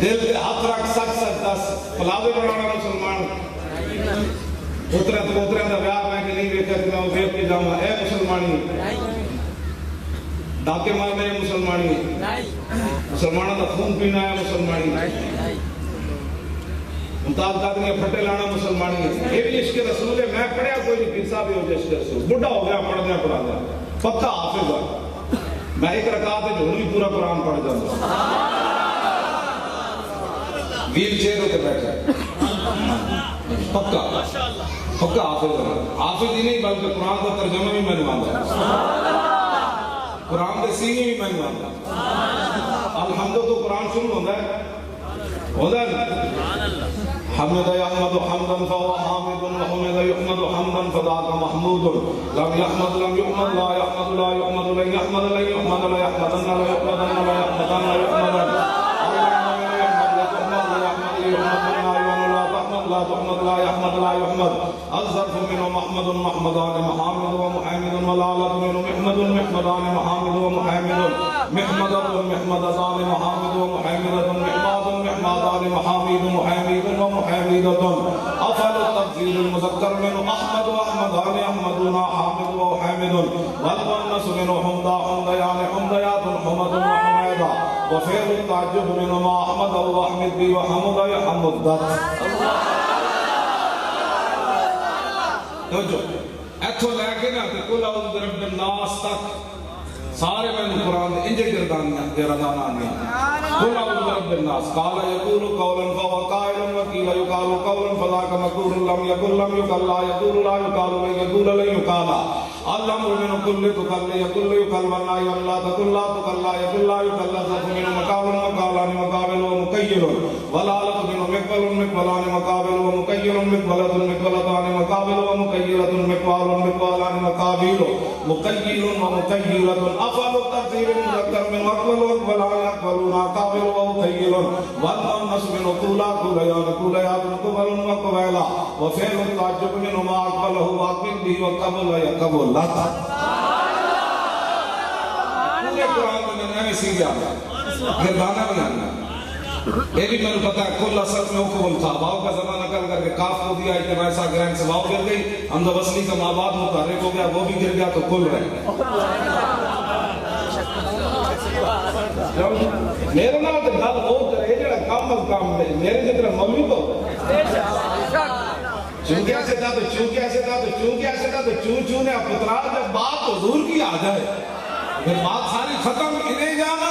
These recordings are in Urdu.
دل دے ہاتھ رکھ سچ سچ دس پلاوے بنانا مسلمان پوترے تو پوترے دا بیاہ میں کہ نہیں ویکھیا کہ میں ویکھ کے جاواں اے مسلمانی ڈاکے مارنے ہے مسلمانی مسلمانوں دا خون پینا ہے مسلمانی ممتاز قادری پھٹے لانا مسلمانی یہ بھی عشق رسول ہے میں پڑھیا کوئی نہیں پیر صاحب ہو جائے عشق رسول بڑھا ہو گیا پڑھنے پڑھا گیا پکا حافظ ہے میں ایک رکعت ہے جو بھی پورا قرآن پڑھ جاتا ویل چیئر ہوتے بیٹھے پکا پکا حافظ ہے حافظ ہی نہیں بلکہ قرآن کا ترجمہ بھی میں نے مانتا قرآن کے سینے بھی میں نے مانتا الحمد تو قرآن شروع ہوتا ہے ہوتا ہے حمد يحمد حمدا فهو حامد وحمد يحمد حمدا فذاك محمود لم يحمد لم يحمد لا يحمد لا يحمد لن يحمد لن يحمد لا يحمدن لا يحمدن لا يحمدن لا يحمدن لا تحمد لا يحمد لا يحمد الظرف منه محمد محمدان محامد ومحامد والآلة منه محمد محمدان محامد ومحامد محمدة محمدتان محامد ومحامدة محماد محمدان محامد محامد ومحامدة أفعل التفضيل المذكر منه أحمد وأحمدان أحمدون حامد وحامد والمؤنث منه حمدا حمديان حمديات حمد وحميدا وفعل التعجب منه ما أحمد وأحمد بي وحمد يحمد توجہ ایتھو لے کے نا کہ قل اعوذ برب الناس تک سارے میں نے قرآن دے انجے گردانیاں دے ردانانیاں قل اعوذ برب الناس قال يقول قولا فهو قائل وقيل يقال قولا فذاك مقول لم يقل لم يقل لا يقول لا يقال لن يقول لن يقال الامر من كل تقل يقل يقل والنهي عن لا تقل لا تقل لا يقل لا يقل ذات من مقال مقالان مقابل ومكيل والآلة من مقبل مقبلان مقابل ومكيل مقبلة مقبلتان مقابل ومكيلة مقبال مقبالان مقابل مكيل ومكيلة أفعل التفسير المذكر من أقبل وأقبلان يقبلون قابل ومكيل والمؤنث من قولا قوليان قوليات قبل وقبيلا وفعل التعجب منه ما أقبله وأقبل به وقبل ويقبل لا پورے قرآن میں نے ایسے ہی آیا گردانہ بھی آنا یہ بھی میں نے پتا ہے کل اصل میں حکم تھا واؤ کا زمانہ کر کر کے کاف کو دیا کہ ایسا گرینڈ سے واؤ گر گئی حمزہ وصلی کا مابعد متحرک ہو گیا وہ بھی گر گیا تو کل رہ میرے نام تو گھر ہو کرے جڑا کام از کام دے میرے جتنا مولوی تو چونکہ ایسے تھا تو چونکہ ایسے تھا تو چونکہ ایسے تھا تو چون نے پترا جب بات حضور کی آ جائے پھر بات ساری ختم انہیں جانا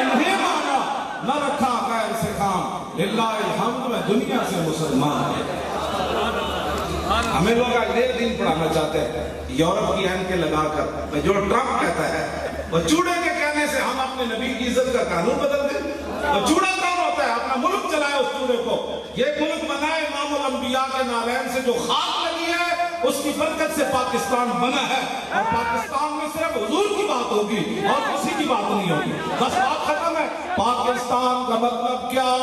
انہیں مانا نہ رکھا غیر سے کام للہ الحمد میں دنیا سے مسلمان ہمیں لوگ آج نئے دین پڑھانا چاہتے ہیں یورپ کی اینکے لگا کر جو ٹرمپ کہتا ہے وہ چوڑے کے کہنے سے ہم اپنے نبی کی عزت کا قانون بدل دیں وہ چوڑا کون ہوتا ہے اپنا ملک چلائے اس چوڑے کو یہ ملک بنائے امام الانبیاء کے نالین سے جو خاک لگی ہے اس کی برکت سے پاکستان بنا ہے اور پاکستان میں صرف حضور کی بات ہوگی اور کسی کی بات نہیں ہوگی بس بات ختم ہے پاکستان کا مطلب کیا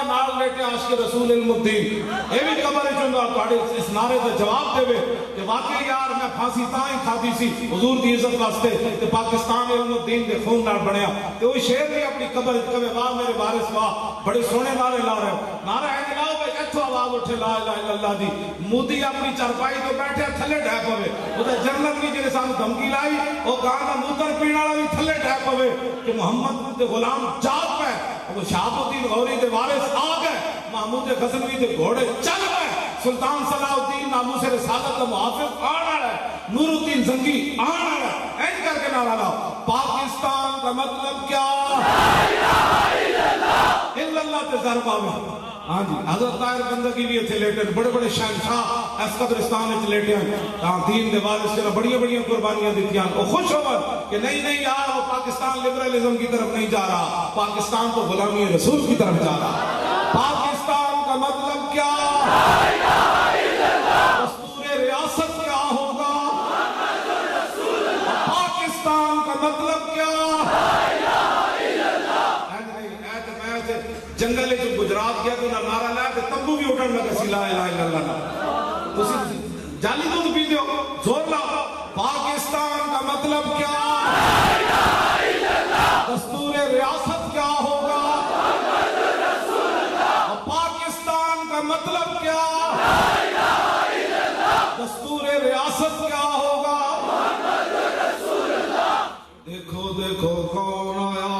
نال لیٹے عاشق رسول الدین یہ بھی قبر ہے جو اس نعرے سے جواب دے کہ واقعی یار میں پھانسی تائیں کھادی سی حضور کی عزت واسطے کہ پاکستان الدین کے خون نال بنیا کہ وہ شیر بھی اپنی قبر کبھی واہ میرے وارث واہ بڑے سونے نعرے لا رہے ہو نعرہ ہے لاؤ بھائی ایتھو آواز اٹھے لا الہ الا اللہ دی مودی اپنی چرپائی تو بیٹھے تھلے ڈھے پوے وہ جنرل بھی جنہیں سانو دھمکی لائی وہ گاں دا موتر پینا والا بھی تھلے ڈھے پوے کہ محمد دے غلام جاگ پہ وہ شہاب الدین غوری دے وارث آ گئے محمود غزنوی دے گھوڑے چل گئے سلطان صلاح الدین ناموس رسالت کا محافظ آنا ہے نور الدین زنگی آنا ہے این کر کے نعرہ لاؤ پاکستان کا مطلب کیا الا اللہ تے ضربہ میں ہاں جی حضرت طاہر بندگی بھی تھے لیٹے بڑے بڑے شہنشاہ اس قبرستان وچ لیٹے ہیں تاں دین دے وارث سے بڑی بڑی قربانیاں دتیاں وہ خوش ہو کہ نہیں یار وہ پاکستان لبرلزم کی طرف نہیں جا رہا پاکستان تو غلامی رسول کی طرف جا رہا پاکستان کا مطلب کیا دستور ریاست کیا ہوگا پاکستان کا مطلب کیا جنگلے جو گجرات گیا تو نہ نعرہ لایا کہ تمبو بھی اٹھن لگا سی لا الہ الا اللہ تو جالی دودھ پیتے ہو زور لاؤ پاکستان کا مطلب کیا دستور ریاست کیا ہوگا، اور پاکستان کا مطلب کیا، دستور ریاست کیا ہوگا۔ دیکھو دیکھو کون آیا